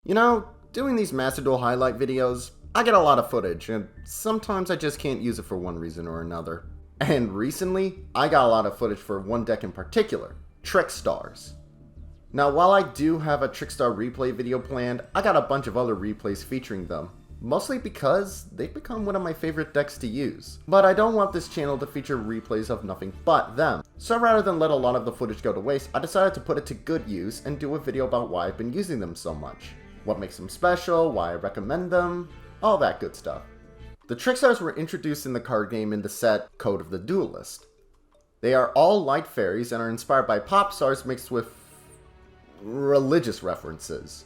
You know, doing these Master Duel highlight videos, I get a lot of footage, and sometimes I just can't use it for one reason or another. And recently, I got a lot of footage for one deck in particular, Trickstars. Now, while I do have a Trickstar replay video planned, I got a bunch of other replays featuring them. Mostly because they've become one of my favorite decks to use. But I don't want this channel to feature replays of nothing but them. So rather than let a lot of the footage go to waste, I decided to put it to good use and do a video about why I've been using them so much. What makes them special, why I recommend them, all that good stuff. The Trickstars were introduced in the card game in the set Code of the Duelist. They are all light fairies and are inspired by pop stars mixed with religious references.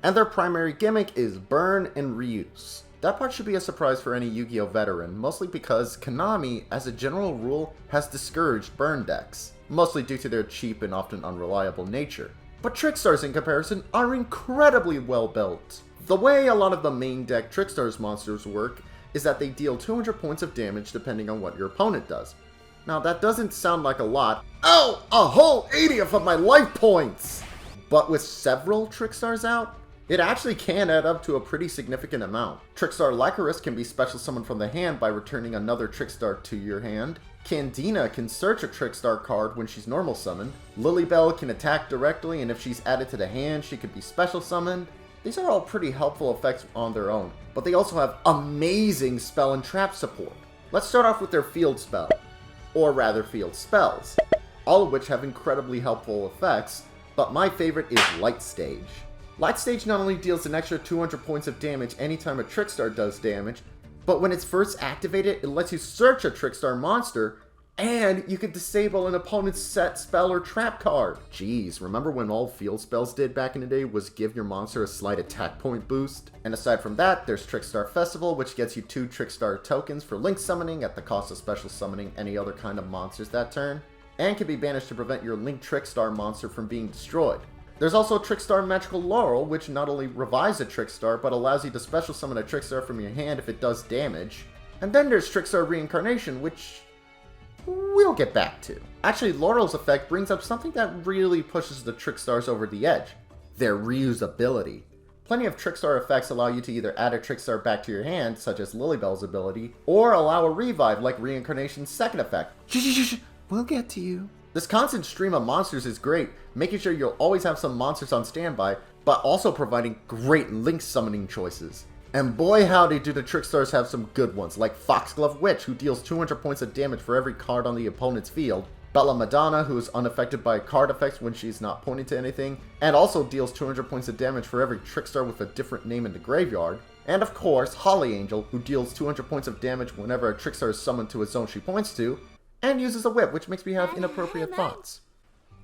And their primary gimmick is burn and reuse. That part should be a surprise for any Yu-Gi-Oh veteran, mostly because Konami, as a general rule, has discouraged burn decks, mostly due to their cheap and often unreliable nature. But Trickstars, in comparison, are incredibly well built. The way a lot of the main deck Trickstars monsters work is that they deal 200 points of damage depending on what your opponent does. Now that doesn't sound like a lot. Oh, a whole 80th of my life points! But with several Trickstars out, it actually can add up to a pretty significant amount. Trickstar Lycoris can be special summoned from the hand by returning another Trickstar to your hand. Candina can search a Trickstar card when she's normal summoned. Lilybell can attack directly, and if she's added to the hand, she could be special summoned. These are all pretty helpful effects on their own, but they also have amazing spell and trap support. Let's start off with their field spell, or rather field spells, all of which have incredibly helpful effects, but my favorite is Light Stage. Light Stage not only deals an extra 200 points of damage anytime a Trickstar does damage, but when it's first activated, it lets you search a Trickstar monster, and you can disable an opponent's set spell or trap card. Jeez, remember when all field spells did back in the day was give your monster a slight attack point boost? And aside from that, there's Trickstar Festival, which gets you 2 Trickstar tokens for link summoning at the cost of special summoning any other kind of monsters that turn, and can be banished to prevent your linked Trickstar monster from being destroyed. There's also Trickstar Magical Laurel, which not only revives a Trickstar, but allows you to special summon a Trickstar from your hand if it does damage. And then there's Trickstar Reincarnation, which we'll get back to. Actually, Laurel's effect brings up something that really pushes the Trickstars over the edge: their reusability. Plenty of Trickstar effects allow you to either add a Trickstar back to your hand, such as Lilybell's ability, or allow a revive like Reincarnation's second effect. We'll get to you. This constant stream of monsters is great, making sure you'll always have some monsters on standby, but also providing great link summoning choices. And boy howdy do the Trickstars have some good ones, like Foxglove Witch, who deals 200 points of damage for every card on the opponent's field, Bella Madonna, who is unaffected by card effects when she's not pointing to anything, and also deals 200 points of damage for every Trickstar with a different name in the graveyard, and of course, Holly Angel, who deals 200 points of damage whenever a Trickstar is summoned to a zone she points to, and uses a whip, which makes me have inappropriate thoughts.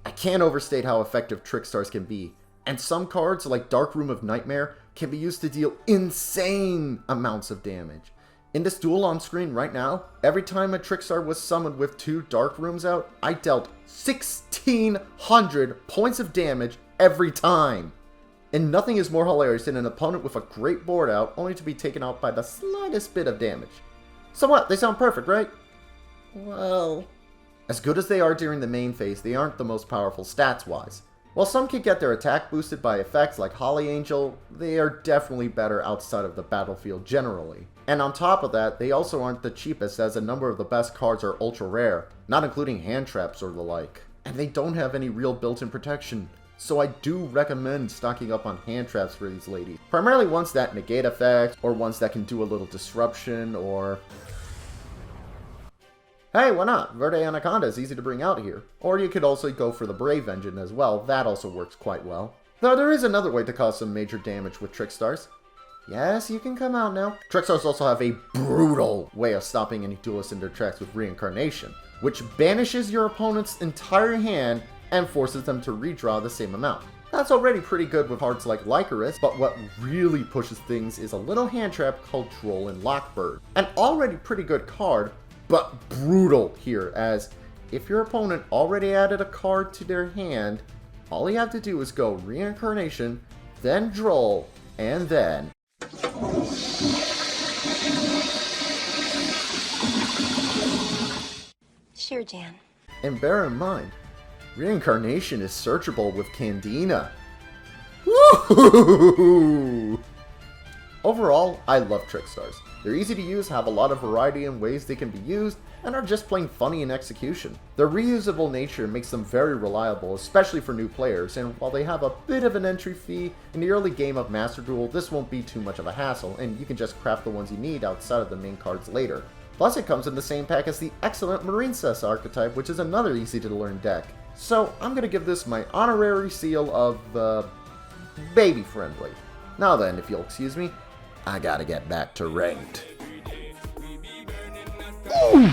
I can't overstate how effective Trickstars can be, and some cards, like Dark Room of Nightmare, can be used to deal insane amounts of damage. In this duel on screen right now, every time a Trickstar was summoned with 2 Dark Rooms out, I dealt 1,600 points of damage every time. And nothing is more hilarious than an opponent with a great board out only to be taken out by the slightest bit of damage. So what, they sound perfect, right? Well, as good as they are during the main phase, they aren't the most powerful stats-wise. While some can get their attack boosted by effects like Holly Angel, they are definitely better outside of the battlefield generally. And on top of that, they also aren't the cheapest, as a number of the best cards are ultra rare, not including hand traps or the like. And they don't have any real built-in protection, so I do recommend stocking up on hand traps for these ladies. Primarily ones that negate effects, or ones that can do a little disruption, or hey, why not? Verde Anaconda is easy to bring out here. Or you could also go for the Brave Engine as well, that also works quite well. Though there is another way to cause some major damage with Trickstars. Yes, you can come out now. Trickstars also have a brutal way of stopping any duelists in their tracks with Reincarnation, which banishes your opponent's entire hand and forces them to redraw the same amount. That's already pretty good with cards like Lycoris, but what really pushes things is a little hand trap called Troll and Lockbird. An already pretty good card, but brutal here, as if your opponent already added a card to their hand, all you have to do is go Reincarnation, then Droll, and then Sure, Jan. And bear in mind, Reincarnation is searchable with Candina. Woo! Overall, I love Trickstars. They're easy to use, have a lot of variety in ways they can be used, and are just plain funny in execution. Their reusable nature makes them very reliable, especially for new players, and while they have a bit of an entry fee, in the early game of Master Duel this won't be too much of a hassle, and you can just craft the ones you need outside of the main cards later. Plus it comes in the same pack as the excellent Marine Cess archetype, which is another easy to learn deck. So I'm gonna give this my honorary seal of, baby friendly. Now then, if you'll excuse me, I gotta get back to ranked. Ooh.